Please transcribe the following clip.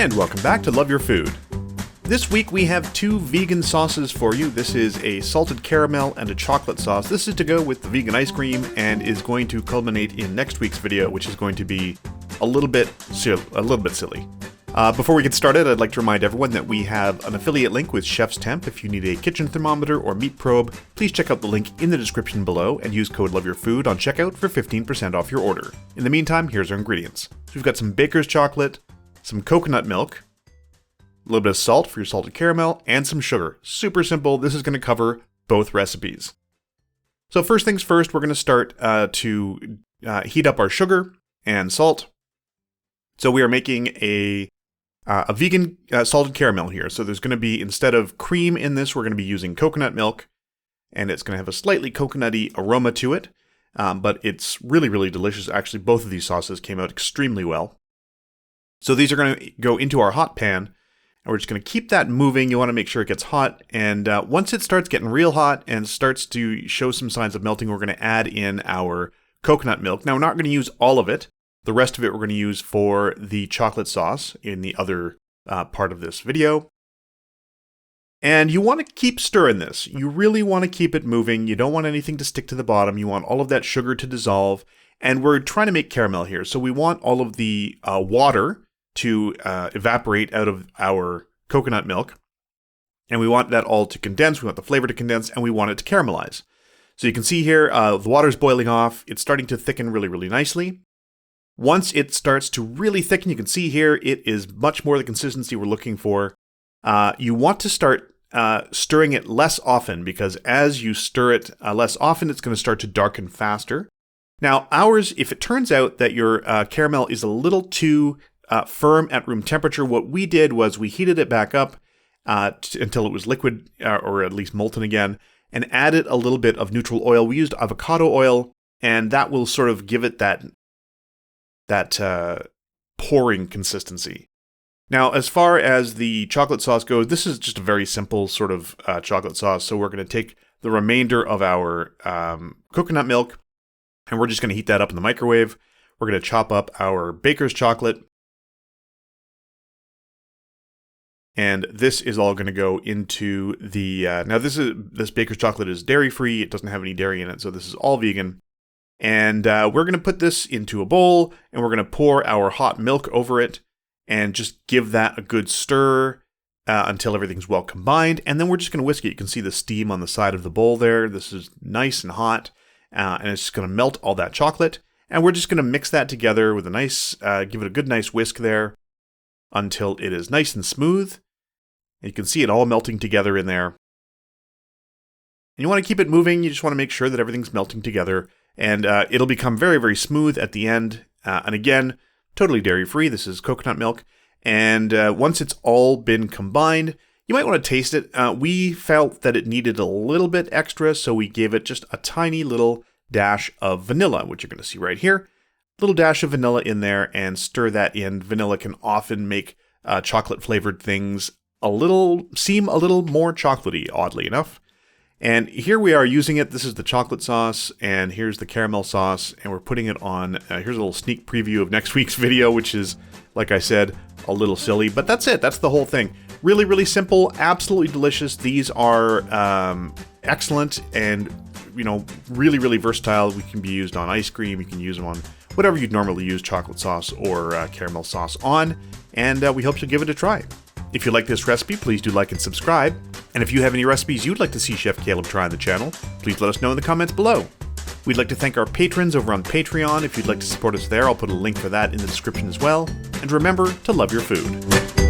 And welcome back to Love Your Food. This week we have two vegan sauces for you. This is a salted caramel and a chocolate sauce. This is to go with the vegan ice cream and is going to culminate in next week's video, which is going to be a little bit silly. Before we get started, I'd like to remind everyone that we have an affiliate link with Chef's Temp. If you need a kitchen thermometer or meat probe, please check out the link in the description below and use code LOVEYOURFOOD on checkout for 15% off your order. In the meantime, here's our ingredients. So we've got some baker's chocolate, some coconut milk, a little bit of salt for your salted caramel, and some sugar. Super simple. This is going to cover both recipes. So first things first, we're going to start to heat up our sugar and salt. So we are making a vegan salted caramel here. So there's going to be, instead of cream in this, we're going to be using coconut milk, and it's going to have a slightly coconutty aroma to it, but it's really, really delicious. Actually, both of these sauces came out extremely well. So these are going to go into our hot pan, and we're just going to keep that moving. You want to make sure it gets hot, and once it starts getting real hot and starts to show some signs of melting, we're going to add in our coconut milk. Now, we're not going to use all of it. The rest of it we're going to use for the chocolate sauce in the other part of this video. And you want to keep stirring this. You really want to keep it moving. You don't want anything to stick to the bottom. You want all of that sugar to dissolve. And we're trying to make caramel here. So we want all of the water to evaporate out of our coconut milk. And we want that all to condense. We want the flavor to condense. And we want it to caramelize. So you can see here, the water's boiling off. It's starting to thicken really, really nicely. Once it starts to really thicken, you can see here, it is much more the consistency we're looking for. You want to start stirring it less often, because as you stir it less often, it's going to start to darken faster. Now, ours, if it turns out that your caramel is a little too firm at room temperature, what we did was we heated it back up until it was liquid, or at least molten again, and added a little bit of neutral oil. We used avocado oil, and that will sort of give it that pouring consistency. Now, as far as the chocolate sauce goes, this is just a very simple sort of chocolate sauce. So we're going to take the remainder of our coconut milk, and we're just going to heat that up in the microwave. We're going to chop up our baker's chocolate. And this is all going to go into the... now, this baker's chocolate is dairy-free. It doesn't have any dairy in it, so this is all vegan. And we're going to put this into a bowl, and we're going to pour our hot milk over it and just give that a good stir until everything's well combined. And then we're just going to whisk it. You can see the steam on the side of the bowl there. This is nice and hot, and it's just going to melt all that chocolate. And we're just going to mix that together with a nice, give it a good nice whisk there until it is nice and smooth. And you can see it all melting together in there. And you want to keep it moving. You just want to make sure that everything's melting together. And it'll become very, very smooth at the end. And again, totally dairy-free. This is coconut milk. And once it's all been combined, you might want to taste it. We felt that it needed a little bit extra, so we gave it just a tiny little dash of vanilla, which you're going to see right here. Little dash of vanilla in there, and stir that in. Vanilla can often make chocolate-flavored things seem a little more chocolatey, oddly enough. And here we are using it. This is the chocolate sauce, and here's the caramel sauce, and we're putting it on. Here's a little sneak preview of next week's video, which is, like I said, a little silly, but that's it. That's the whole thing. Really, really simple, absolutely delicious. These are excellent and, really, really versatile. We can be used on ice cream. You can use them on whatever you'd normally use chocolate sauce or caramel sauce on, and we hope you'll give it a try. If you like this recipe, please do like and subscribe. And if you have any recipes you'd like to see Chef Caleb try on the channel, please let us know in the comments below. We'd like to thank our patrons over on Patreon. If you'd like to support us there, I'll put a link for that in the description as well. And remember to love your food.